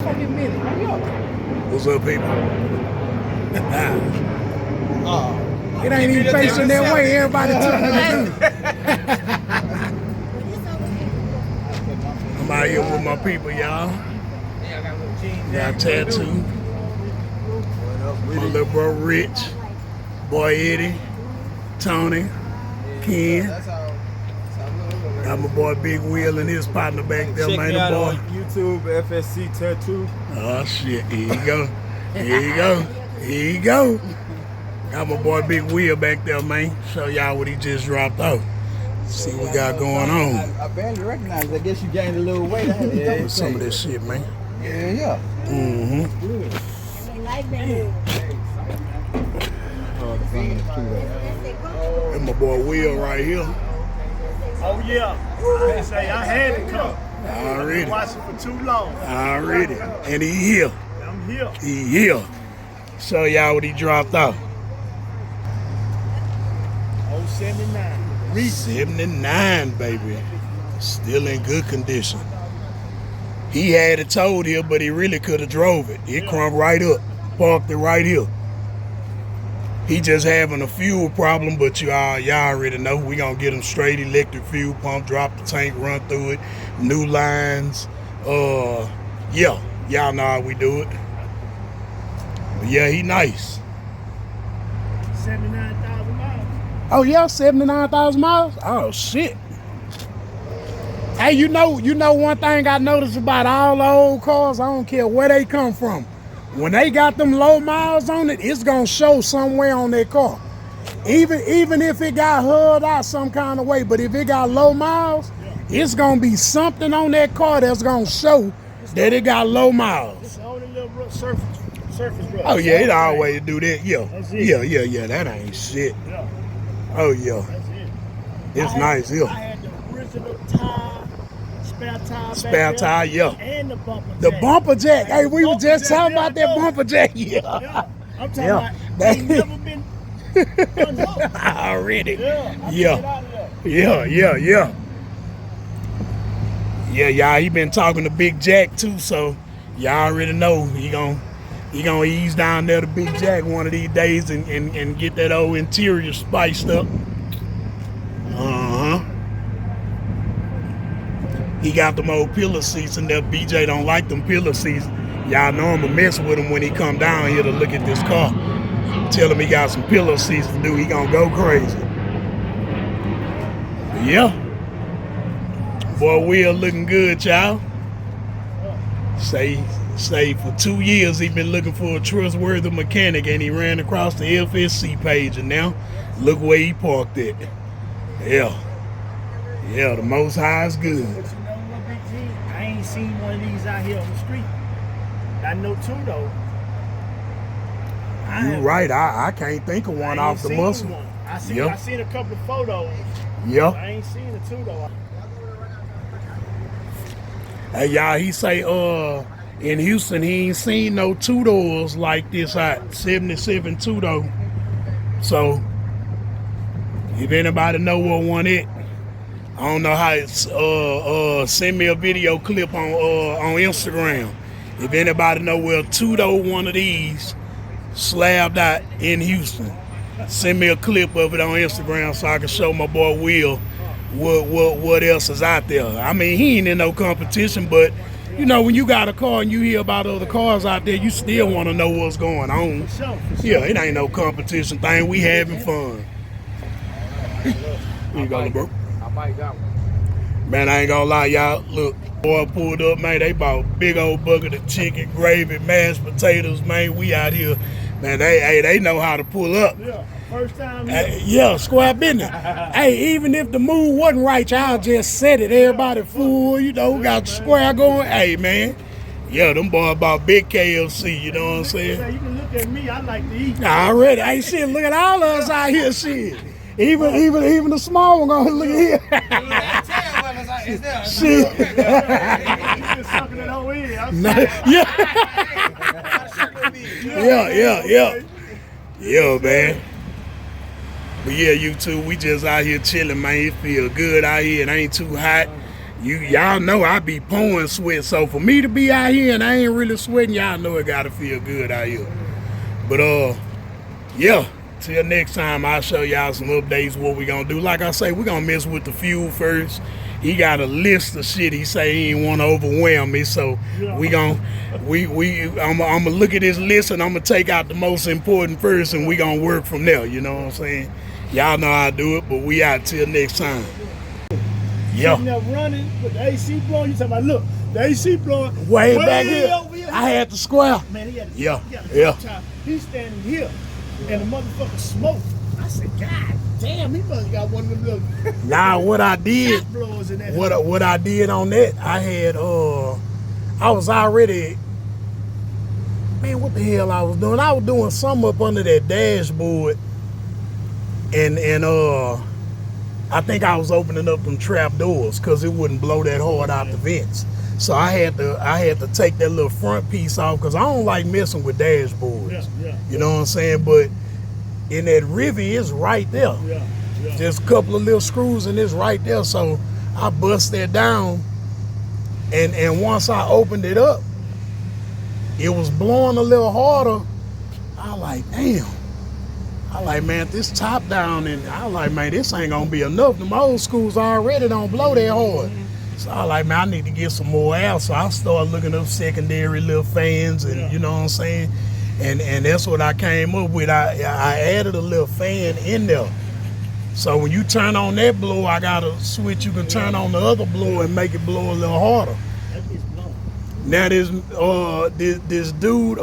fucking minute. Hurry up. What's up, people? It ain't even facing that way. Everybody turning. I'm out here with my people, y'all. Got a tattoo. My little bro Rich, boy Eddie, Tony, Ken. Got my boy Big Wheel and his partner back there, Check man. me The out boy. on YouTube, FSC Tattoo. Oh shit, here you go. Here you go. Here you go. Got my boy Big Wheel back there, man. Show y'all what he just dropped off. See what we got going on. I barely recognize it. I guess you gained a little weight. I had to double Some of check. this shit, man. Yeah. Mm-hmm. And my boy Will right here. Oh yeah, they say I had to come. Already. Been watching for too long. Already. And he here. I'm here. He here. Show y'all what he dropped off. Oh 79. 79, baby. Still in good condition. He had it towed here, but he really could have drove it. It crunked right up. Parked it right here. He just having a fuel problem, but y'all already know we gonna get him straight electric fuel pump, drop the tank, run through it, new lines. Yeah, y'all know how we do it. But yeah, he nice. 79,000 miles. Oh yeah, 79,000 miles? Oh shit. Hey, you know one thing I noticed about all the old cars, I don't care where they come from. When they got them low miles on it, it's gonna show somewhere on their car. Even if it got hulled out some kind of way, but if it got low miles, it's gonna be something on that car that's gonna show that it got low miles. It's the only little surface rust. Oh yeah, it always do that. Yeah, That's it. yeah. That ain't shit. Yeah, Oh yeah, that's it. it's I nice. I Yeah, had the original tire, spare tire, spare back tire. there, Yeah, and the bumper the jack. bumper jack. Hey, we were Bumper just jack, talking yeah, about that I know. bumper jack. Yeah, Yeah, I'm talking Yeah. about ain't never been done up. already. Yeah, I Yeah. took it out of there. Yeah. Yeah, y'all, he been talking to Big Jack too, so y'all already know he gonna ease down there to Big Jack one of these days and get that old interior spiced up. Uh-huh. He got them old pillar seats and that BJ don't like them pillar seats. Y'all know I'ma mess with him when he come down here to look at this car. Tell him he got some pillow seats to do, he gonna go crazy. Yeah. Boy, Will looking good, y'all. Say for 2 years he been looking for a trustworthy mechanic and he ran across the FSC page and now look where he parked it. Yeah, the Most High is good. But you know what, Big G? I ain't seen one of these out here on the street. I know two though. You right, I can't think of one off the muscle. I Yep. seen a couple of photos. Yeah. I ain't seen the two though. Hey y'all, he say in Houston he ain't seen no two doors like this out 77 two door. So if anybody know what one it, I don't know how it's send me a video clip on Instagram. If anybody know where two door one of these slabbed out in Houston, send me a clip of it on Instagram so I can show my boy Will what else is out there. I mean, he ain't in no competition, but you know, when you got a car and you hear about other cars out there, you still want to know what's going on. For sure. Yeah, it ain't no competition thing. We having fun. Here you go, bro. I might got one. Man, I ain't gonna lie, y'all. Look, boy pulled up, man. They bought a big old bucket of chicken, gravy, mashed potatoes, man. We out here, man. They know how to pull up. Yeah, first time. Yeah, square business. Hey, even if the mood wasn't right, y'all just said it. Everybody full, you know, got the square going. Hey, man. Yeah, them boys bought big KFC, you know what I'm saying? You can look at me, I like to eat. Already. Hey, shit, look at all of us out here, shit. Even the small one gonna look here. Shit. You just sucking it whole in. I'm Yeah, man. But yeah, you two, we just out here chilling, man. It feel good out here. It ain't too hot. y'all know I be pouring sweat. So for me to be out here and I ain't really sweating, y'all know it gotta feel good out here. But yeah. Till next time, I'll show y'all some updates what we gonna do. Like I say, we gonna mess with the fuel first. He got a list of shit. He say he ain't want to overwhelm me, so I'm gonna look at his list and I'm gonna take out the most important first, and we gonna work from there. You know what I'm saying? Y'all know how I do it, but we out till next time. Sitting there running with the AC blowing. You talking about, look, the AC blowing Way back here. over here. I had the square. Man, he had Yeah. time. He's standing here, and the motherfucker smoke. I said, God damn, he must have got one of them little Now what I did, shot blowers in that. what I did on that, I had I was already, man, what the hell I was doing? I was doing something up under that dashboard, and I think I was opening up them trap doors because it wouldn't blow that hard out the vents. So I had to take that little front piece off because I don't like messing with dashboards. You know what I'm saying? But in that rivy, it's right there. Just a couple of little screws and it's right there. So I bust that down, and once I opened it up, it was blowing a little harder. I like, damn. I like, man, this top down, and I like, man, this ain't gonna be enough. Them old schools already don't blow that hard. So I like, man, I need to get some more out. So I started looking up secondary little fans, and you know what I'm saying? And that's what I came up with. I added a little fan in there. So when you turn on that blower, I got a switch you can turn on the other blower and make it blow a little harder. Now this dude,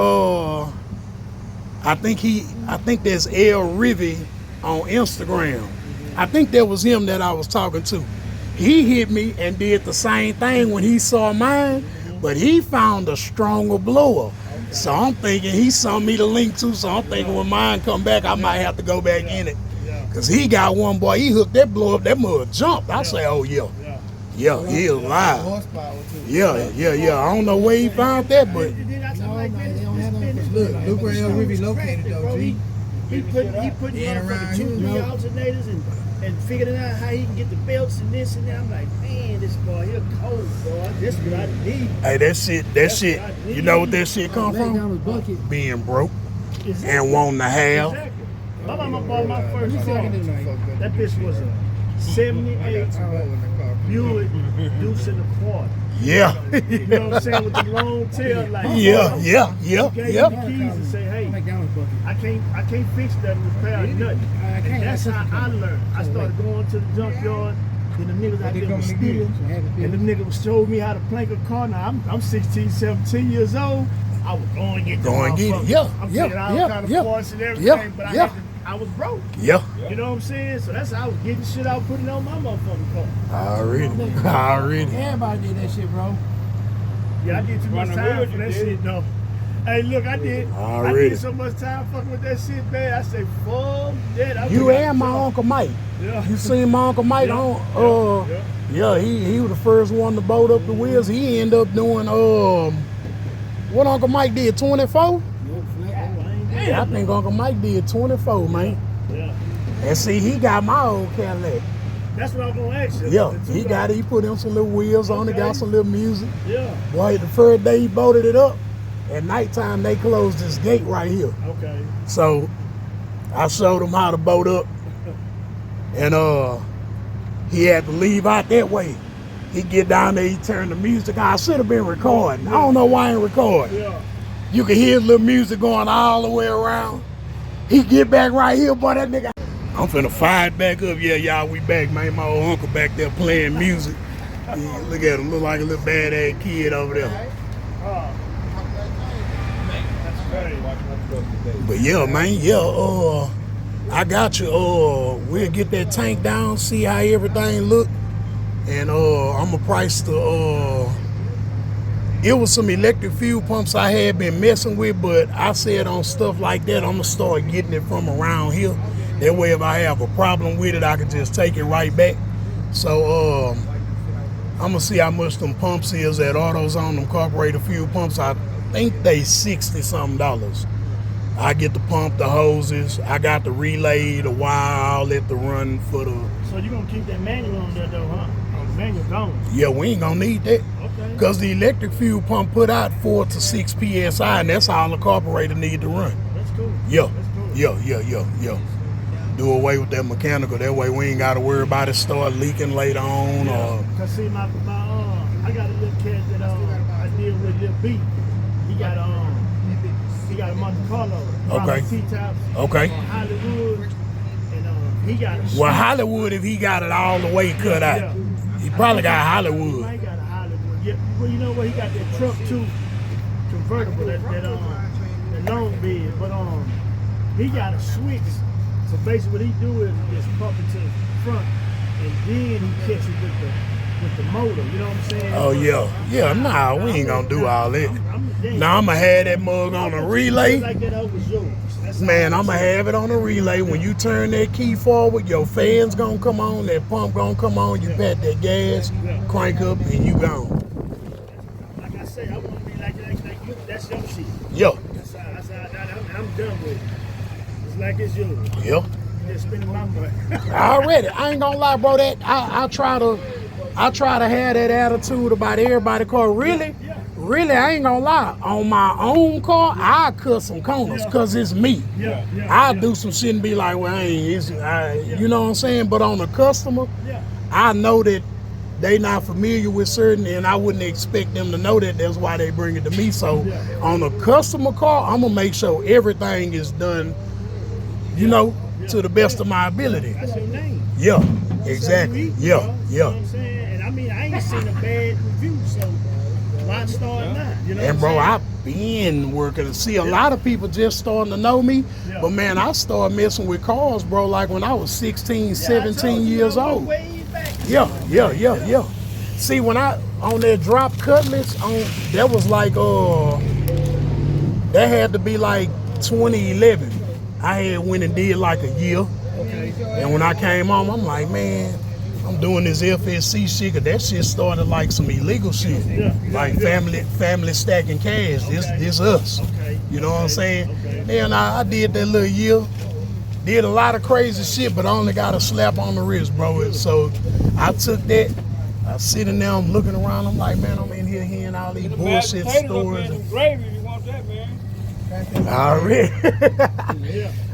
I think that's L Rivy on Instagram. I think that was him that I was talking to. He hit me and did the same thing when he saw mine, but he found a stronger blower. So I'm thinking he sent me the link too, so I'm thinking when mine come back, I might have to go back in it. Cause he got one, boy, he hooked that blower up, that mother jumped. I say, oh yeah, he is live. Yeah. I don't know where he found that, but Look where El Rivy located though, G. He put motherfucking 2, 3 alternators and figuring out how he can get the belts and this and that. I'm like, man, this boy here cold, boy. This what I need. Hey, that shit. You know what that shit come from? Being broke and wanting to have. Exactly. My mama bought my first car. That bitch was a 78 Buick Deuce in the Quad. Yeah. You know what I'm saying? With the long tail, like Yeah. gave me the keys and say, hey, I can't fix that repair nothing. And that's how I learned. I started going to the junkyard, and the niggas out there was stealing, and the niggas showed me how to plank a car. Now I'm 16, 17 years old. I was going to get the motherfucker. I'm taking all kind of parts and everything, but I was broke. Yeah. You know what I'm saying? So that's how I was getting shit out, putting it on my motherfucking car. Already. Everybody did that shit, bro. Yeah, I did too much time for that shit, though. Hey, look, I did so much time fucking with that shit, man. I say, fuck that. You and my Uncle Mike. Yeah. You seen my Uncle Mike on? Yeah, he was the first one to bolt up the wheels. He ended up doing what Uncle Mike did, 24? I think Uncle Mike did 24, man. Yeah. And see, he got my old Cadillac. That's what I was gonna ask you. Yeah, he put him some little wheels on it, got some little music. Yeah. Boy, the first day he bolted it up, at nighttime they closed this gate right here. Okay. So I showed him how to bolt up, and he had to leave out that way. He get down there, he turned the music on. I should have been recording. I don't know why I ain't recording. Yeah. You can hear little music going all the way around. He get back right here, boy, that nigga. I'm finna fire it back up. Yeah, y'all, we back, man. My old uncle back there playing music. Yeah, look at him, look like a little badass kid over there. But yeah, man, I got you. We'll get that tank down, see how everything look. And I'ma price it was some electric fuel pumps I had been messing with, but I said on stuff like that, I'm gonna start getting it from around here. That way if I have a problem with it, I can just take it right back. So I'm gonna see how much them pumps is at AutoZone, them carburetor fuel pumps. I think they $60-something. I get the pump, the hoses, I got the relay, the wire, all that to run for the... So you gonna keep that manual on there though, huh? Manual gone. Yeah, we ain't gonna need that. Okay. Because the electric fuel pump put out 4 to 6 PSI, and that's all the carburetor need to run. That's cool. Yeah, That's cool. yeah. Do away with that mechanical. That way we ain't got to worry about it start leaking later on. Or Cause see, my I got a little cat that I deal with, Lil B. He got a Monte Carlo. Okay. T-tops. Okay. Hollywood. And he got a well, Hollywood, if he got it all the way cut out, yeah. he probably got He Hollywood. might got a Hollywood. Yeah. Well, you know what? He got that truck too, convertible. That long bed. But he got a switch. So basically, what he do is just pump it to the front, and then he catch it with the motor. You know what I'm saying? Oh yeah. Nah, we ain't gonna do all that. I'm Now I'm gonna have that mug on a relay. like that over yours. That's Man, all I'm gonna have it on a relay. When you turn that key forward, your fan's gonna come on, that pump gonna come on, you pat that gas, crank up, and you gone. Like I say, I want to be like you. That's your shit. Yeah, I'm done with it. It's like it's yours. yeah. You just spending my money. Already, I ain't gonna lie, bro. That I try to have that attitude about everybody. Cause really, I ain't gonna lie. On my own car, I cut some corners, cause it's me. I do some shit and be like, well, you know what I'm saying. But on a customer, I know that they not familiar with certain, and I wouldn't expect them to know that. That's why they bring it to me. So on a customer car, I'm gonna make sure everything is done, you know, to the best of my ability. That's your name. Yeah, exactly. You know what Yeah. I'm saying? And I mean, I ain't seen a bad review, so why start now? You know And what bro, I'm I've been working. See, a lot of people just starting to know me, but man, I started messing with cars, bro, like when I was 16, 17 years old. Way back. Yeah. See, when I on that drop Cutlass, that was like that had to be like 2011. I had went and did like a year, and when I came home, I'm like, man, I'm doing this FSC shit, 'cause that shit started like some illegal shit, like family stacking cash. This us, you know what I'm saying? Then I did that little year. Did a lot of crazy shit, but I only got a slap on the wrist, bro. And so I took that. I sitting there, I'm looking around. I'm like, man, I'm in here hearing all these bullshit stories. Already.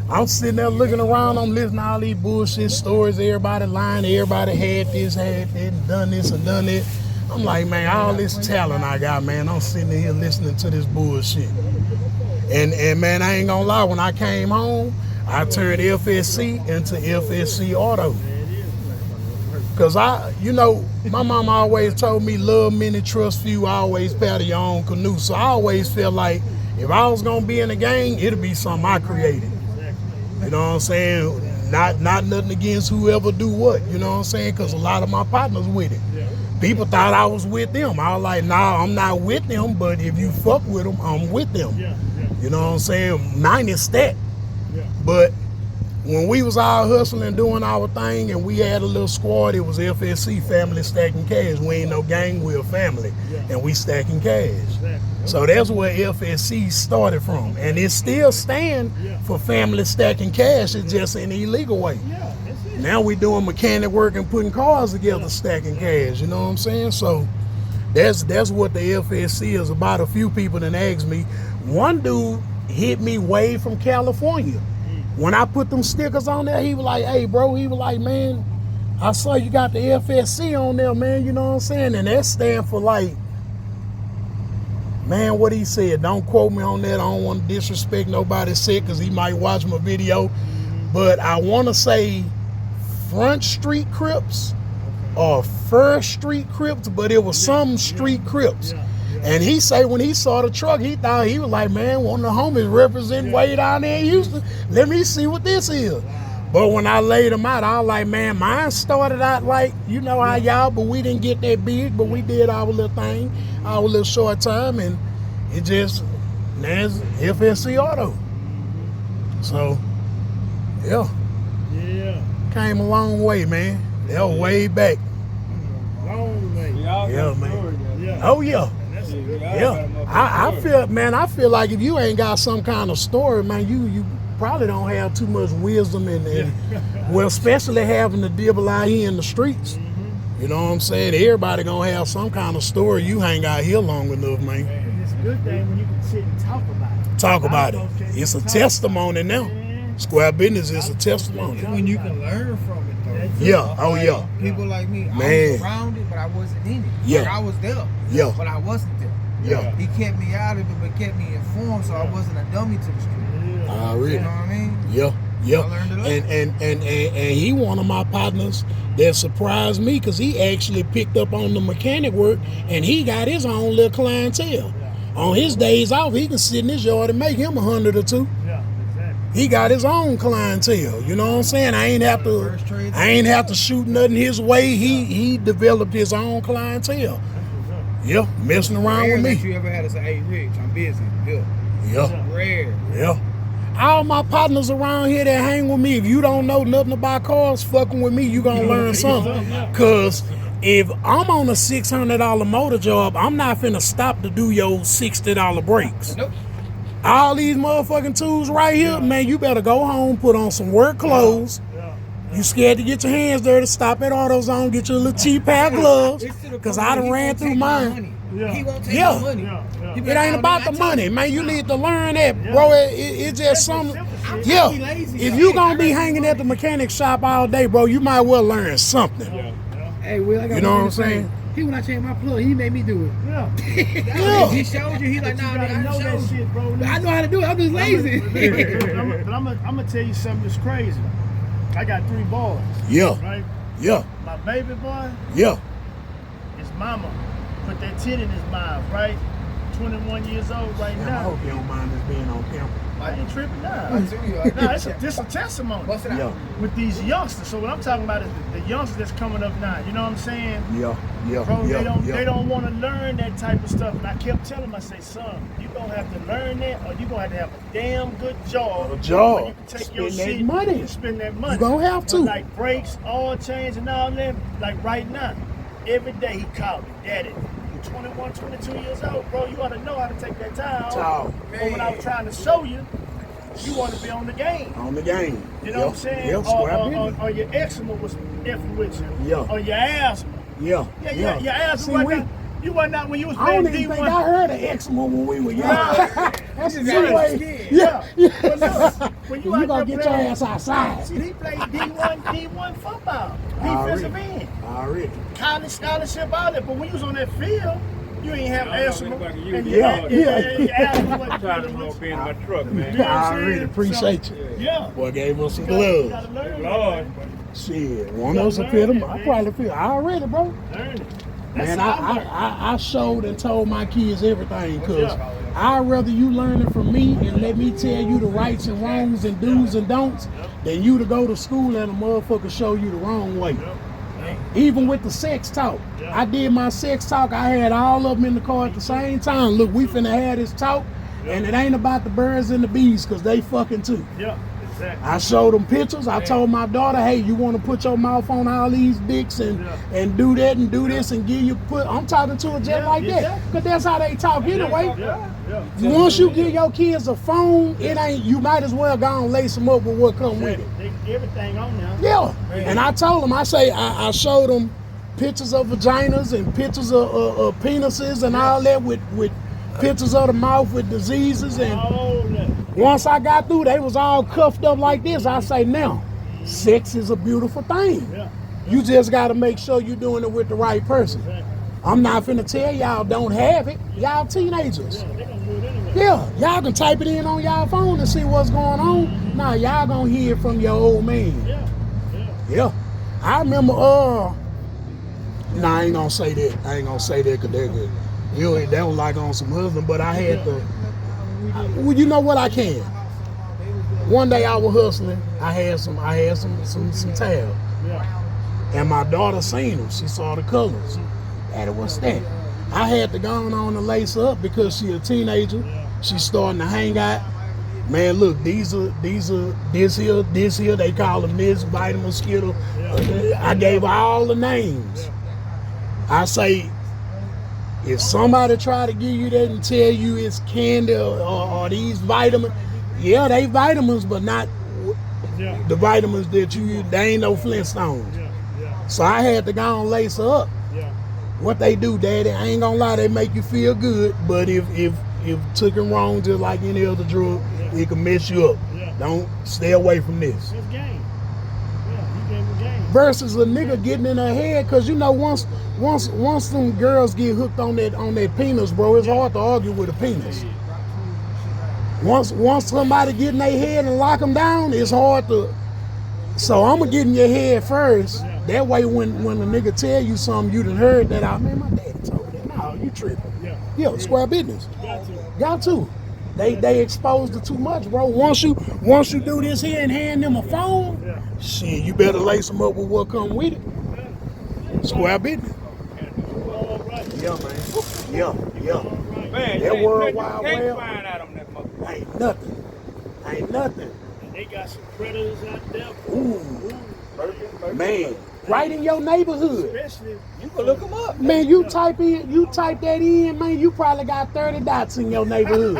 I'm sitting there looking around. I'm listening to all these bullshit stories. Everybody lying. Everybody had this, had that, and done this and done that. I'm like, man, all this talent I got, man. I'm sitting here listening to this bullshit. And man, I ain't gonna lie. When I came home, I turned FSC into FSC Auto. Cause my mom always told me, love many, trust few, always paddle your own canoe. So I always felt like if I was gonna be in the gang, it'd be something I created. You know what I'm saying? Not nothing against whoever do what. You know what I'm saying? Cause a lot of my partners with it. People thought I was with them. I was like, nah, I'm not with them. But if you fuck with them, I'm with them. You know what I'm saying? Minus that. But when we was all hustling, doing our thing, and we had a little squad, it was FSC, Family Stacking Cash. We ain't no gang, we're a family, and we stacking cash. So that's where FSC started from, and it still stand for Family Stacking Cash. It's just in an illegal way. Now we doing mechanic work and putting cars together, stacking cash. You know what I'm saying? So that's what the FSC is about. A few people done asked me. One dude hit me way from California. When I put them stickers on there, he was like, hey, bro, he was like, man, I saw you got the FSC on there, man, you know what I'm saying? And that stand for like, man, what he said, don't quote me on that. I don't want to disrespect nobody said, because he might watch my video. But I want to say Front Street Crips or First Street Crips, but it was some Street Crips. And he say when he saw the truck, he thought, he was like, man, one of the homies representing way down there in Houston. Let me see what this is. But when I laid them out, I was like, man, mine started out like, you know how y'all, but we didn't get that big, but we did our little thing, our little short time, and it just, there's FSC Auto. So, yeah. Came a long way, man. That was way back. Long way. Yeah, man. Oh, yeah. Yeah, I feel like if you ain't got some kind of story, man, you probably don't have too much wisdom and well, especially having to deal out here in the streets. You know what I'm saying? Everybody gonna have some kind of story. You hang out here long enough, man. And it's a good thing when you can sit and talk about it. Talk about it. A lot of folks can't It's a talk testimony now. about it, man. Square business is a testimony. When you can learn from it, though. That's it. Yeah. Oh yeah. People like me, I Man. was around it, but I wasn't in it. Yeah. Like, I was there, Yeah. but I wasn't there. Yeah. He kept me out of it, but kept me informed, so I wasn't a dummy to the street. Already. You know what I mean? Yeah. Yeah. I learned a lot. And he one of my partners that surprised me because he actually picked up on the mechanic work and he got his own little clientele. On his days off, he can sit in his yard and make him 100 or 2. Yeah, exactly. He got his own clientele. You know what I'm saying? I ain't have to shoot nothing his way. He developed his own clientele. Yeah, messing around Rare with that me. you ever had to say, hey, Rich, I'm busy. Yeah. Yeah, Rare. yeah. All my partners around here that hang with me, if you don't know nothing about cars, fucking with me, you gonna learn something. Cause if I'm on a $600 motor job, I'm not finna stop to do your $60 brakes. Nope. All these motherfucking tools right here, man, you better go home, put on some work clothes. You scared to get your hands dirty, stop at AutoZone, get your little cheap pair of gloves, It's to the cause point I where done he ran won't through take my mine. money. Yeah. He won't take Yeah. my money. Yeah, yeah. He be It like, ain't "Oh, about man, the I told money, you." man. You need to learn that, bro. It's just something. Simple shit. Yeah, be lazy, if though. you gonna be hanging at the mechanic shop all day, bro, you might well learn something. Hey, Will, I got You know one what I'm thing to say. saying? He when I changed my plug, he made me do it. Yeah. Yeah. He showed you. He like, You nah, gotta nigga, know I that showed you. shit, bro. I know how to do it. I'm just lazy. But I'm gonna tell you something that's crazy. I got 3 boys, Yeah, right? yeah, My baby boy, yeah. his mama put that tit in his mouth, right? 21 years old right now. you don't mind us being on camera. I ain't tripping now. I tell you, No, it's a testimony Bust it out. Yeah, with these youngsters. So what I'm talking about is the youngsters that's coming up now. You know what I'm saying? yeah, yeah, Bro, yeah, they don't want to learn that type of stuff. And I kept telling them, I say, son, you gonna have to learn that, or you gonna have a damn good job. A job. Where you can take your Spend that shit money. and spend that money. You gonna have to. But like brakes, oil change, and all that. Like right now, every day he called me, Daddy. You 21, 22 years old, bro. You ought to know how to take that time. Time. But when I was trying to show you, you want to be on the game. On the game. You know what I'm saying? Yeah, square business. Or your eczema was effing with you. Yeah. Or your asthma. Yeah, Yeah, your asthma See, wasn't you wasn't out when you was I don't playing even D1. think I heard of eczema when we were young. That's the Yeah. way. Yeah. Yeah. But look, when You out gonna there get your playing- ass outside. See, he played D1 football, defensive end, Already. college scholarship, all that. But when you was on that field, you ain't have asthma. And Yeah, yeah. your asthma wasn't Trying to dealing know with you. being in my truck, You man. know what I I'm already saying? appreciate you. Yeah. Boy gave us some You gloves. gotta learn Lord. that, Shit, one of us will fit them. I probably feel already, bro. man. Learn it. That's Man, how I learned. I showed and told my kids everything because Yeah. I'd rather you learn it from me and let me tell you the rights and wrongs and do's and don'ts than you to go to school and a motherfucker show you the wrong way. Even with the sex talk. I did my sex talk. I had all of them in the car at the same time. Look, we finna have this talk and it ain't about the birds and the bees because they fucking too. Yeah, exactly. I showed them pictures. I told my daughter, hey, you want to put your mouth on all these dicks and do that and do this and give you put. I'm talking to her just like that because that's how they talk anyway. Yeah. Once you give your kids a phone, it ain't. You might as well go and lace them up with what come with it. Everything on now. Yeah. And I told them, I showed them pictures of vaginas and pictures of penises and all that with pictures of the mouth with diseases and. All that. Once I got through, they was all cuffed up like this. I say, now, sex is a beautiful thing. Yeah. You just got to make sure you're doing it with the right person. Exactly. I'm not finna tell y'all don't have it. Y'all teenagers. They gonna do it anyway. Yeah, y'all can type it in on y'all phone and see what's going on. Nah, y'all gonna hear it from your old man. Yeah. Yeah. I remember, nah, I ain't gonna say that. I ain't gonna say that because that was like on some husband, but I had to. Well, you know what, I can. One day I was hustling. I had some tab, Yeah. and my daughter seen them. She saw the colors. And what's that? I had to go on and lace her up because she a teenager. She's starting to hang out. Man, look, these are this here. They call them this vitamin Skittle. I gave her all the names. I say, if somebody try to give you that and tell you it's candy or these vitamins, yeah, they vitamins, but not Yeah. the vitamins that you use. They ain't no Flintstones. Yeah. So I had to go and lace her up. Yeah. What they do, Daddy, I ain't gonna lie, they make you feel good, but if taken wrong, just like any other drug, it can mess you up. Yeah. Don't stay away from this. It's game. Yeah, you gave the game. Versus a nigga getting in her head, cause you know once some girls get hooked on that penis, bro, it's hard to argue with a penis. Once somebody get in their head and lock them down, it's hard to. So I'ma get in your head first. That way, when a nigga tell you something, you done heard that out. Man, my daddy told me that. No, you tripping. Yeah, square business. Got to. They exposed to too much, bro. Once you do this here and hand them a phone, shit, you better lace them up with what come with it. Square business. Yeah, man. Yeah. Man, That you World Wide can't Web find out on that motherfucker. ain't nothing. And they got some predators out there. Ooh, man, right in your neighborhood. Especially, You can look them up. Man, you type that in, man, you probably got 30 dots in your neighborhood.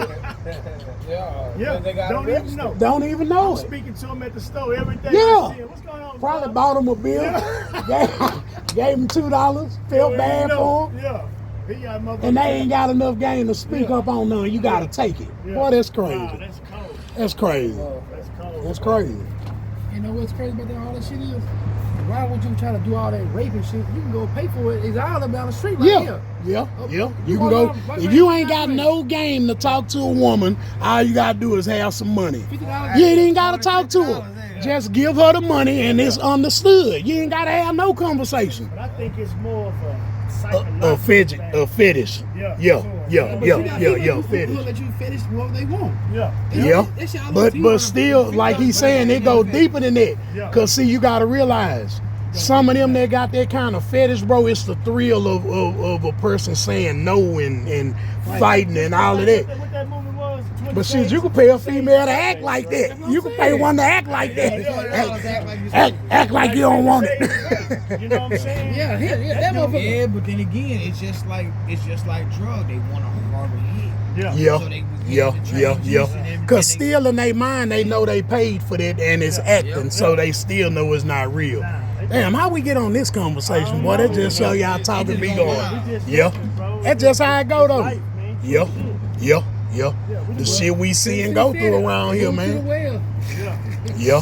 yeah, They got don't a even know. Don't even know I'm it. speaking to them at the store every day. Yeah. I see 'em. What's going on? Probably bro? bought him a bill, gave him $2, felt bad for him, Yeah. He got motherfuckers. and they ain't got enough game to speak up on none. You gotta take it. Yeah. Boy, that's Wow, crazy. that's cold. That's crazy. That's cold. That's crazy. You know what's crazy about that, all that shit is? Why would you try to do all that raping shit? You can go pay for it. It's all down the street right Yeah, here. yeah. You You can walk go, down- walk if right you down ain't that got street. no game to talk to a woman, all you gotta do is have some money. $50 You ain't even gotta talk to her. Just give her the money and it's understood. You ain't gotta have no conversation. But I think it's more of a A psychological fetish, thing. a fetish. Yeah. Yeah, yeah, But yeah, you got yeah, people yeah, who fetish. let you finish what they want. Yeah. Yeah, That shit, I love but people still, that like he's $50 saying, it go deeper than that. Yeah. Cause see, you gotta realize, some of them that got that kind of fetish, bro, it's the thrill of a person saying no and fighting and all of that. What that movie was? But shit, you can pay a female to act like that. You can pay one to act like that. Act like you don't want it. You know what I'm saying? Yeah, that motherfucker. Yeah, but then again, it's just like drug. They want a harder hit. Yeah. Yeah, So they was yeah, getting the yeah, transjuice yeah. and everything. Cause still in their mind, they know they paid for that and it's acting, so they still know it's not real. Damn, how we get on this conversation, boy? That just show y'all talking be going. Yeah, that's just how it go though. Yeah, yeah, yeah. The shit we see and go through around here, man. Yeah. Yeah. Yeah,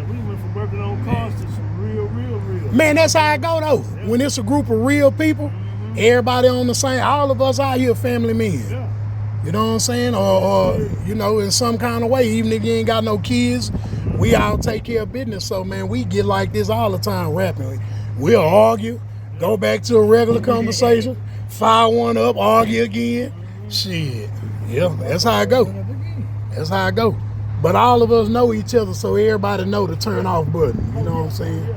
we went from working on cars to some real. Man, that's how it go though. When it's a group of real people, everybody on the same, all of us out here family men. Yeah. You know what I'm saying? Or you know, in some kind of way, even if you ain't got no kids, we all take care of business. So man, we get like this all the time rapping. We'll argue, go back to a regular conversation, fire one up, argue again. Shit. Yeah, that's how it go. That's how it go. But all of us know each other, so everybody know the turn off button. You know what I'm saying?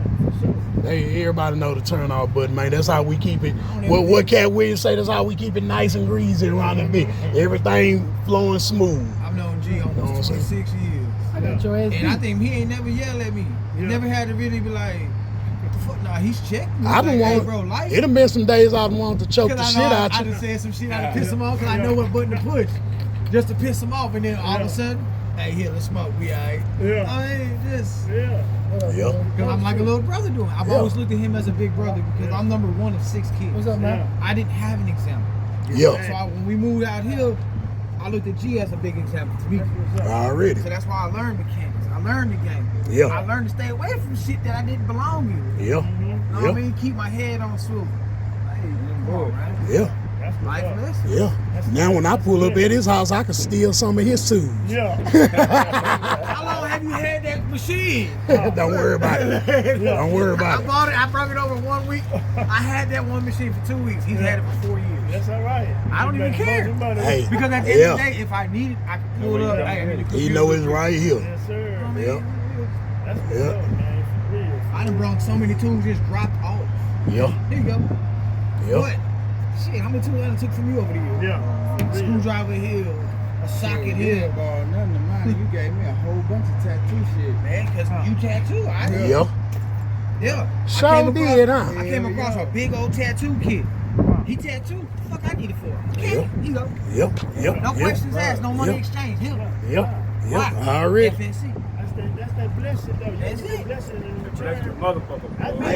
Everybody know the turn off button, man. That's how we keep it. What Cat Williams say? That's how we keep it nice and greasy around the bit. Everything flowing smooth. I've known G Know what I'm almost saying? 26 years. I got your ass And I beat. think he ain't never yelled at me. He never had to really be like, what the fuck? Nah, he's checking me. I done like, hey, want. bro, life. It done been some days I done wanted to choke the Because shit I know out I you. done said some shit I done piss him off because I know what button to push. Just to piss him off, and then all of a sudden, hey, here, let's smoke. We alright. Yeah. I mean, just Yeah. Yeah. because I'm like a little brother doing. I've Yeah. always looked at him as a big brother because I'm number one of 6 kids. What's up, man? I didn't have an example. Yeah. So when we moved out here, I looked at G as a big example to me. Already. So that's why I learned mechanics. I learned the game. Yeah. I learned to stay away from shit that I didn't belong in. Yeah. You know what I Yeah. mean? Keep my head on swivel. Hey, come on, man. Yeah. That's Life what's up. lesson. Yeah. Now when I pull up at his house, I can steal some of his tools. Yeah. How long have you had that machine? Don't worry about it. Don't worry I about it. bought it. I brought it over 1 week. I had that one machine for 2 weeks. He's had it for 4 years. That's all right. I don't even care. Hey. Because at the end of the Yeah. day, if I need it, I can pull it up. Hey, I need to He know it's right here. Yes, sir. You know what I mean? Yeah. That's what's Yeah. up, man. For real. I done brought so many tools just dropped off. Yeah. Here you go. Yeah. What? Shit, how many tools I done took from you over the years? Yeah. For real. Screwdriver here, a socket here. Nothing to mine. You gave me a whole bunch of tattoo shit. Man, because you tattoo. Yeah. Yeah. Sure I came across- did, huh? I came across a big old tattoo kit. He tattooed. What the fuck I need it for? Okay, Yeah. here you go. Yep. Yep. No Yep. questions asked, no money Yeah. exchange. Here. Yep. Why? Yep. Already. FNC. That's that that blessing though. You That's get the it. blessing in Bless the return. motherfucker. I do Man,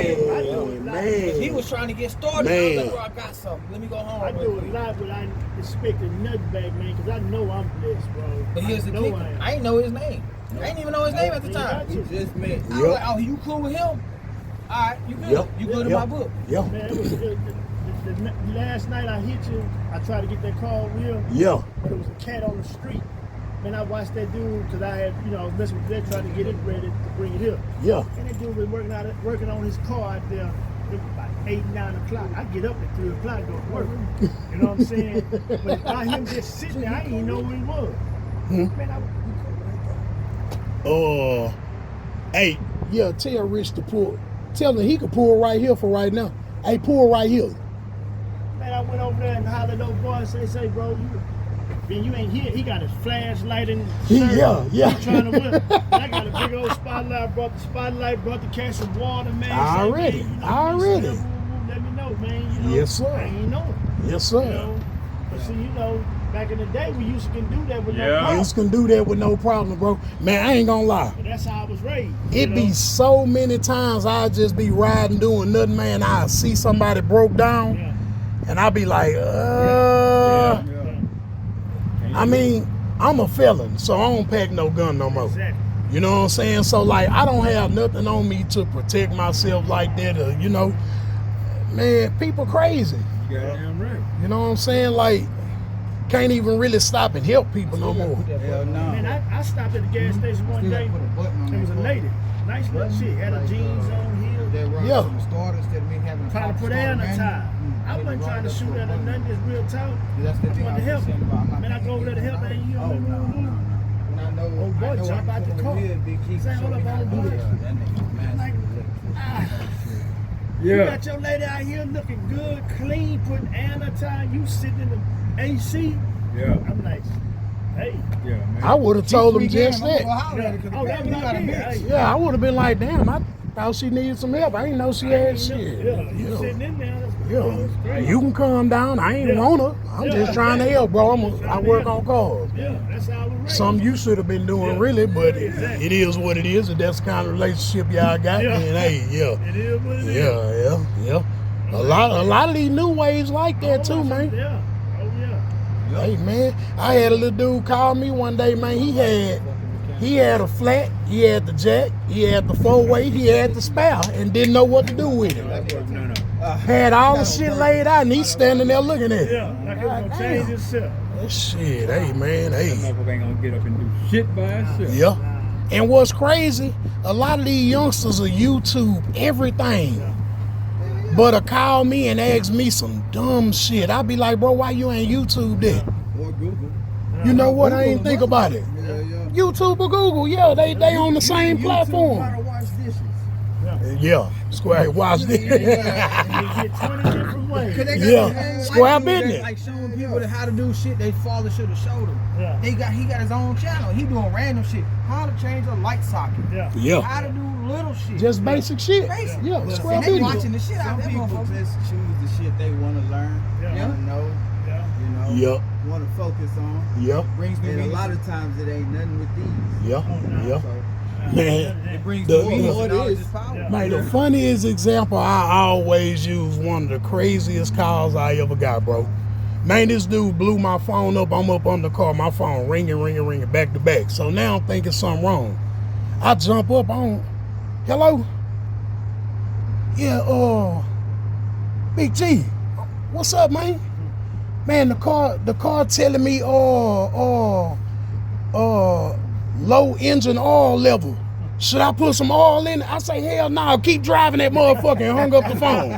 it man. He was trying to get started. I was like, bro, I got something. Let me go home. I real do a quick. lot, but I expected nothing back, man, because I know I'm blessed, bro. But here's the I know kicker. I am. I ain't know his name. I ain't even know his name at the You time. got to. We just met. I was Yep. like, oh, you cool with him? All right, you good. Yep. You good in Yep. my book. Yeah. Man, it was the last night I hit you. I tried to get that car wheel, Yeah. but it was a cat on the street. Man, I watched that dude because I had, I was messing with that, trying to get it ready to bring it here. Yeah. And that dude was working on his car out there. It was about 8, 9 o'clock. I get up at 3 o'clock, go to work. You know what I'm saying? But by him just sitting there, I didn't even know who he was. Man, Hey, yeah, tell Rich to pull. Tell him he could pull right here for right now. Hey, pull right here. I went over there and hollered at those boys and say, bro, you ain't here. He got his flashlight and shirt. Yeah. He trying to win. I got a big old spotlight. Brought the spotlight. Brought the cash of water, man. Already. Say, man, Already. let me know, man. Yes, sir. I ain't know. Yes, sir. But see, back in the day, we used to can do that with no Yeah. problem. You can do that with no problem, bro. Man, I ain't gonna lie. But that's how I was raised. It be so many times I just be riding doing nothing, man. I see somebody broke down, Yeah. and I be like, Yeah. I mean, I'm a felon, so I don't pack no gun no more. Exactly. You know what I'm saying? So like, I don't have nothing on me to protect myself like that. Or, man, people crazy. Goddamn right. You know what I'm saying? Like, can't even really stop and help people no more. Hell no. Man, I stopped at the gas station one Still day. gotta put a button on It was that a button. lady. Nice little chick. Had her jeans on, heels. That runs Yeah. from the start instead of me having a Trying to pop put start her in a manual. tie. I wasn't trying to shoot at her nothing, just real talk. That's the I thing wanted I to help was saying about. I'm her. not Man, I go over there to help her, and you Oh, know, no. When I know, Oh, boy, I know jump I out the can car. come with Big Key, Say, show hold me up, how to old do boy. that. That nigga, man. Like, you got your lady out here looking good, clean, putting air in her tie. You sitting in the AC. Yeah. I'm like, hey. Yeah, man. I would have told him just that. Oh, that was my bitch. Yeah, I would have been like, damn, I thought she needed some help. I didn't know she had shit. Yeah, you sitting in there. Yeah. You can calm down. I ain't want her. I'm just trying to help, bro. I work on cars. Yeah, that's how we raised. Something you should have been doing, really, but it is what it is. And that's the kind of relationship y'all got. Yeah. And hey, It is what it is. yeah. A lot of these new waves like that too, man. Yeah. Oh, yeah. Hey, man, I had a little dude call me one day, man. He had a flat, he had the jack, he had the 4-way, he had the spare, and didn't know what to do with it. No. Had all the shit laid out, and he's standing there looking at it. Yeah, like it was going to change itself. That shit, hey, man, hey. Motherfucker ain't gonna get up and do shit by itself. Yeah. And what's crazy, a lot of these youngsters are YouTube everything. But call me and ask me some dumb shit. I be like, bro, why you ain't YouTube that? Or Google. You know what? I ain't think about it. Yeah. YouTube or Google, yeah, they on the same platform. How to wash dishes. Yeah, Square, watch this. You get 20 different ways. Cause they got Yeah, their own square white dude business. that's like showing people how to do shit they father should have showed them. Yeah. He got his own channel. He doing random shit. How to change a light socket. Yeah. Yeah, How to do little shit. just basic shit. Basic. Yeah, Square and they business. watching the shit out of that People motherfucker. just choose the shit they want to learn, Yeah. want to know, Yeah. you know, Yep, want to focus on. yep, Brings me And a lot of times it ain't nothing with these. yep, yep. So Man, it brings The- more the- knowledge is power. Yeah. man, the funniest example I always use, one of the craziest calls I ever got, bro. Man, this dude blew my phone up. I'm up on the car, my phone ringing, back to back. So now I'm thinking something wrong. I jump up on, hello? Yeah, Big G, what's up, man? Man, the car telling me, low engine oil level. Should I put some oil in it? I say, hell no, keep driving that motherfucker, and hung up the phone.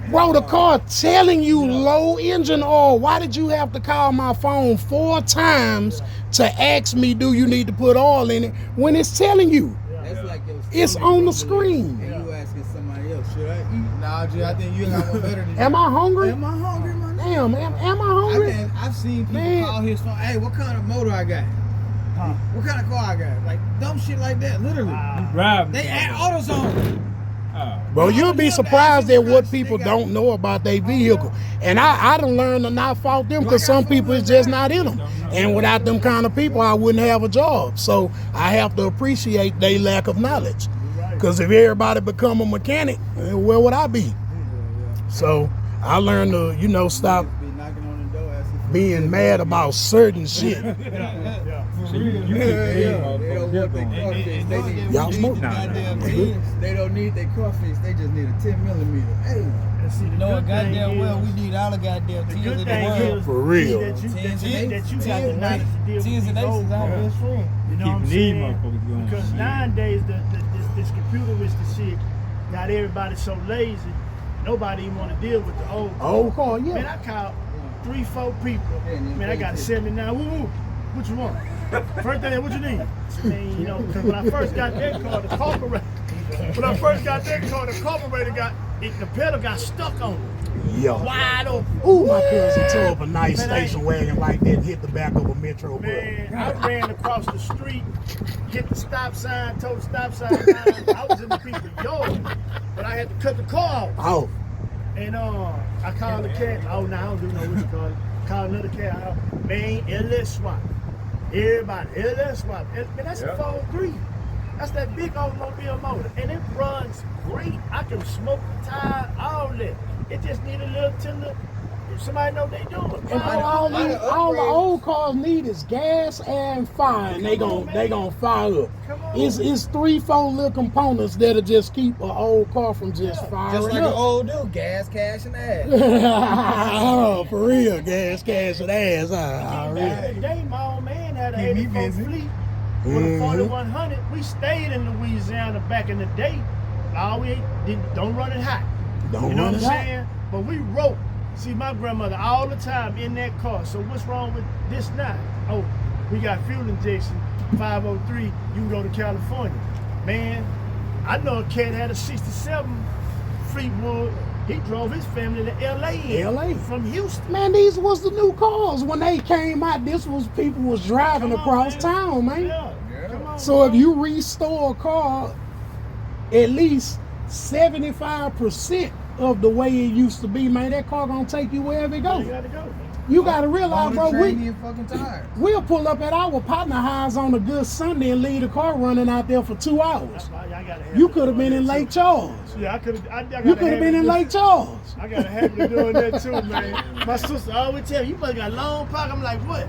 Bro, the car telling you low engine oil. Why did you have to call my phone 4 times to ask me, do you need to put oil in it, when it's telling you? that's like your It's stomach on the rumbling screen. And you asking somebody else, should I eat? Nah, G, I think you got one better than Am I hungry? Am I hungry, man? Damn, am I hungry? I've seen people Man. call his phone. Hey, what kind of motor I got? What kind of car I got? Like dumb shit like that, literally. Drive. They add AutoZone. Bro, you'll be surprised at what people don't know about their vehicle. And I done learned to not fault them because some people it's just not in them. And without them kind of people, I wouldn't have a job. So I have to appreciate their lack of knowledge. Because if everybody become a mechanic, where would I be? So I learned to, you know, stop Be knocking on the door asking for being mad about certain shit. So you keep They aim don't motherfucker. want You're their going. car fixed. They need Y'all smoke? goddamn tens. They don't need their car fixed. They just need a 10 millimeter. Hey, And see, the Knowing good thing goddamn well is- we need all the goddamn The teams good in the thing world. is For real. that you Tens and eights. got the knowledge to deal with Tens these and eights old is our cars. best friend. You know Keep what I'm these saying? motherfuckers going. Because Shit. nowadays this computeristic shit got everybody so lazy. Nobody even want to deal with the old car. Old car, Man, yeah. I caught 3-4 people. Yeah, and Man, I got a they- 79. Woo woo. What you want? First thing, what you need? Man, you know, because when I first got that car, the carburetor. When I first got that car, the carburetor the pedal got stuck on it. Yeah. Wide open. Ooh, my cousin tore up a nice Man, I- station wagon like that and hit the back of a Metro bus. Man, I ran across the street, hit the stop sign, told the stop sign down. I was in the people's yard, but I had to cut the car off. Oh, And I called the cat. Oh, no, I don't do know what you call it. Called another cat. Man, LS swap. Everybody, LS swap. Man, that's a 403. That's that big automobile motor. And it runs great. I can smoke the tire, all that. It just need a little tender. If somebody know what they doing. and all the old cars need is gas and fire, and they gon' fire up. Come on. It's 3-4 little components that'll just keep an old car from just firing Just like an up. old dude, gas, cash, and ass. Oh, for real, gas, and ass. Back in the day, my old man had an Keep me 84 busy. fleet with a 4100. We stayed in Louisiana back in the day. All we don't run it hot. Don't You know run what it I'm hot. saying? But we wrote. See, my grandmother all the time in that car. So what's wrong with this now? Oh, we got fuel injection, 503. You can go to California. Man, I know a cat had a 67 Fleetwood. He drove his family to LA. LA. From Houston. Man, these was the new cars when they came out. This was people was driving Come on, across man. town, man. Yeah. Come on, So if bro. you restore a car, at least 75% of the way it used to be, man, that car gonna take you wherever it You goes. gotta go. You gotta realize, bro, Train and fucking tires. we'll pull up at our partner highs on a good Sunday and leave the car running out there for 2 hours. That's why I gotta have You to could have do been in that Lake too. Charles. Yeah, I could have. You could have been in Lake Charles. I got a habit of doing that too, man. My sister always tell me, you must got a long pocket. I'm like, what?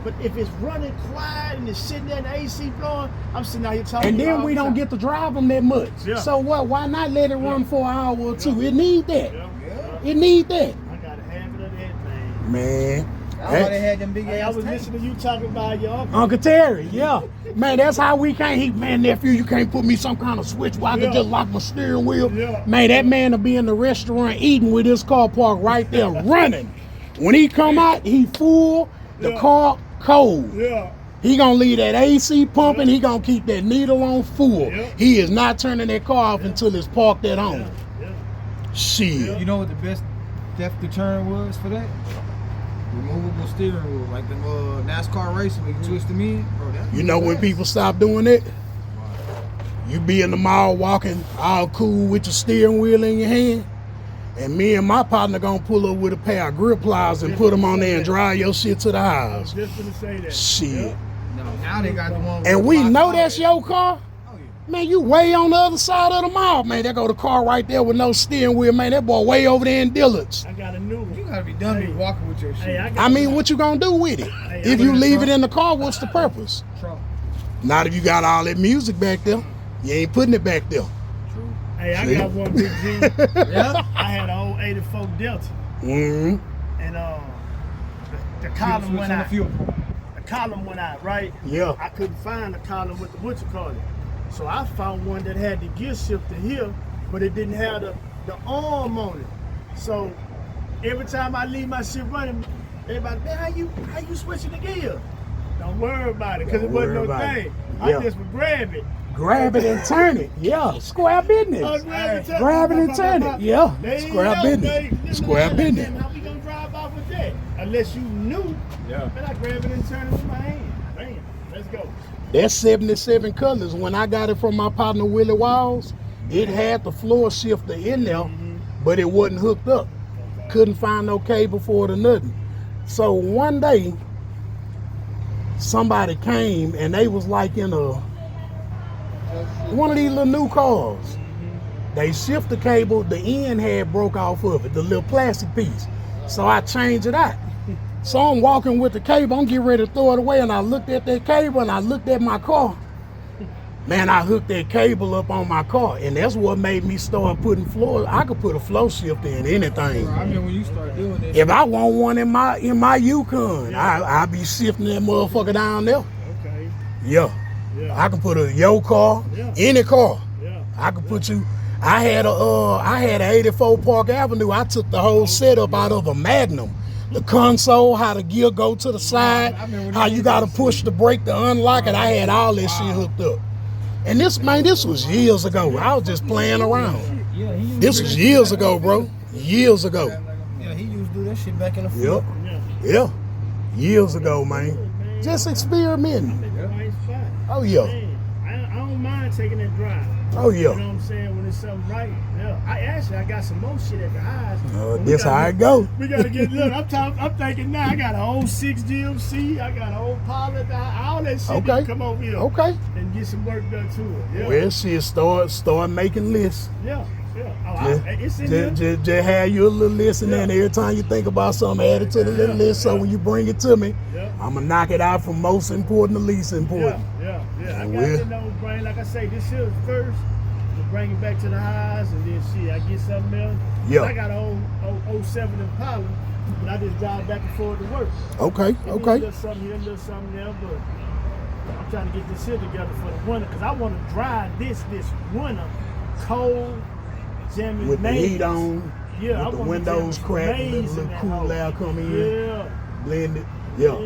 But if it's running quiet and it's sitting there and the AC blowing, I'm sitting out here talking. And to you then all we the don't time. get to drive them that much. Yeah. So what? Why not let it run for an hour or two? It need that. Yeah. It need that. I got a habit of that, man. Man. That's why they had them big Hey, I ass was tanks. listening to you talking about your uncle. Uncle Terry, yeah. Man, that's how we can't. Man, nephew, you can't put me some kind of switch where I Yeah. can just lock my steering wheel. Yeah. Man, that man will be in the restaurant eating with his car parked right there running. When he come out, he full, the Yeah. car cold. Yeah. He gonna leave that AC pumping, he gonna keep that needle on full. Yeah. He is not turning that car off until it's parked at home. Yeah. Shit. You know what the best theft deterrent was for that? Removable steering wheel, like the NASCAR racing, we can twist them in. Bro, that's You know the when best. people stop doing it? You be in the mall walking all cool with your steering wheel in your hand, and me and my partner gonna pull up with a pair of grip pliers and put them on there and drive your shit to the I was house. just gonna say that. Shit. No, now they got the one. with And the we box know on that's it. your car. Oh, yeah. Man, you way on the other side of the mall, man. There go the car right there with no steering wheel, man. That boy way over there in Dillard's. I got a new one. You gotta be done to be walking with your shit. Hey, got I mean, what you gonna do with it? If you leave it in the car, what's the purpose? Trump. Not if you got all that music back there. You ain't putting it back there. Hey, I See? got one big G. Yeah. I had an old 84 Delta, Mm-hmm. and the column went out. Fuel. The column went out, right? Yeah. I couldn't find the column with the what you call it. So I found one that had the gear shifter here, but it didn't have the arm on it. So every time I leave my shit running, everybody, man, how you switching the gear? Don't worry about it, because it Don't wasn't worry no about it. thing. Yeah. I just would grab it. Grab it and turn it. Yeah. Square I business. Grab it and turn it. Yeah. There you Square go, business. baby. Square business. Then how we gonna drive off with that? Unless you knew. Yeah. Man, I grab it and turn it with my hand. Bam. Let's go. That's 77 colors. When I got it from my partner Willie Walls, It had the floor shifter in there, but it wasn't hooked up. Couldn't find no cable for it or nothing. So one day, somebody came and they was like in one of these little new cars. They shift the cable, the end had broke off of it, the little plastic piece. So I changed it out. So I'm walking with the cable, I'm getting ready to throw it away, and I looked at that cable and I looked at my car. Man, I hooked that cable up on my car, and that's what made me start putting floor. I could put a flow shifter in anything. Bro, I mean, when you start doing it, If I want one in my Yukon, I'll be shifting that motherfucker down there. Okay. Yeah. Yeah. I can put your car, any car. Yeah. I could put you. I had a 84 Park Avenue. I took the whole setup out of a Magnum. The console, how the gear go to the side, how you gotta push the brake to unlock it. I had all that shit hooked up. And this was years ago. I was just playing around. Yeah, he used This to was do years ago, bro. Years ago. Yeah, he used to do that shit back in the Yep. Yeah. Yeah. Years ago, man. Just experimenting. That's the right spot. Oh yeah. Man, I don't mind taking that drive. Oh You know yeah. what I'm saying? When it's something right. Yeah. I got some more shit at the highs. This how it go. We gotta get look. I'm thinking now. I got an old 6 GMC. I got an old Pilot. All that shit. Okay. Need to come over here. Okay. And get some work done to it. Yeah. Well, shit, start making lists. Yeah. Yeah. Oh, it's in there. Just have your little list, and then every time you think about something, add it to the little list. So when you bring it to me, Yeah. I'm gonna knock it out from most important to least important. Yeah. I got Well. it in those brain. Like I say, this here is first. To bring it back to the highs, and then shit, I get something else. Yeah. I got an old 07 Impala, but I just drive back and forth to work. Okay. A Okay. little something here, a little something there, but I'm trying to get this shit together for the winter because I want to drive this winter cold, jamming With the maze. heat on, Yeah, I with the wanna windows jam cracked, and maze the in little that cool hole. air come in, Yeah, blend it. Yeah.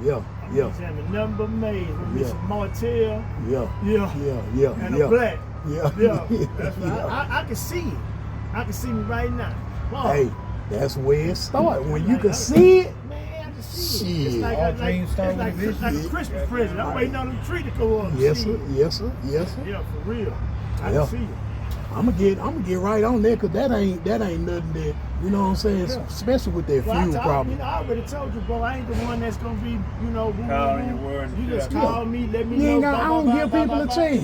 yeah. Yeah. Jamming nothing but maze. With Yeah. some Martell. Yeah. Yeah. Yeah. And Yeah. a black. Yeah. Yeah, that's right. Yeah. I can see it. I can see me right now. Oh, Hey, that's where it starts. When you can see it, man, I can see it. Shit. It's like, All dreams start it's like, with a vision. like a Christmas present. I'm waiting on the tree to go up. yes See sir, it. yes sir, yes sir. Yeah, for real. I Yeah. can see it. I'm gonna get right on there, cause that ain't nothing that, you know what I'm saying, Yeah. especially with that Well, I fuel told, problem. I already told you, bro. I ain't the one that's gonna be, woo, Calling your word. You just Yeah. call me, let me You know. ain't got- blah, I blah, don't blah, give blah, people blah, a blah. chance.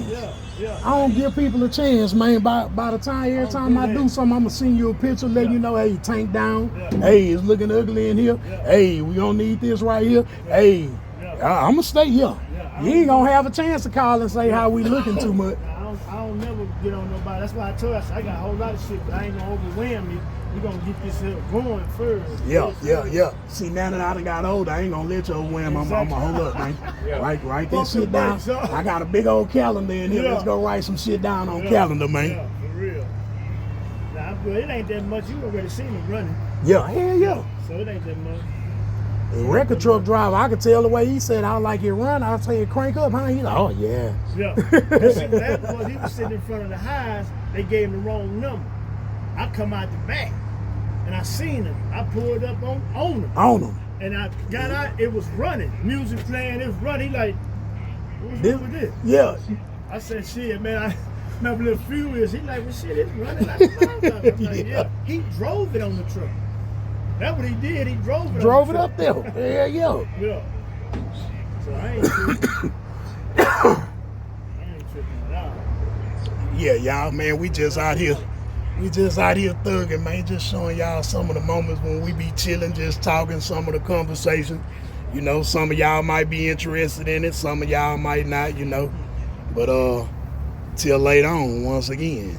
Yeah. I don't give people a chance, man. By the time every time I do something, I'ma send you a picture, let you know, hey, tank down. Yeah. Hey, it's looking ugly in here. Yeah. Hey, we gonna need this right here. Hey, Yeah. I'ma stay here. Yeah. You ain't gonna have a chance to call and say how we looking too much. I don't never get on nobody. That's why I told you, I said, I got a whole lot of shit, but I ain't gonna overwhelm you. We gonna get this here going first. Yeah. See, now that I done got older, I ain't gonna let you overwhelm. I'm gonna hold up, man. Write that Bump shit the down. brakes up. I got a big old calendar in here. Yeah. Let's go write some shit down on Yeah. calendar, man. Yeah, for real. Nah, I'm good. It ain't that much. You already seen me running, Yeah, hell yeah. so it ain't that much. A record truck driver, I could tell the way he said, I like it run. I say, crank up, huh? He's like, oh, yeah. Yeah. But see, what happened was he was sitting in front of the highs. They gave him the wrong number. I come out the back, and I seen him. I pulled up on him. On him. And I got out, it was running. Music playing, it was running. He like, what's wrong with this? Yeah. I said, shit, man, I remember a little furious. He like, well, shit, it's running like a motherfucker. I'm like, yeah. He drove it on the truck. That's what he did. He drove it Drove on it the up there. Hell yeah. truck. Yeah. So I ain't tripping. I ain't tripping at all. Yeah, y'all, man, we just out here thugging, man, just showing y'all some of the moments when we be chilling, just talking, some of the conversation. You know, some of y'all might be interested in it, some of y'all might not, you know. But till later on, once again.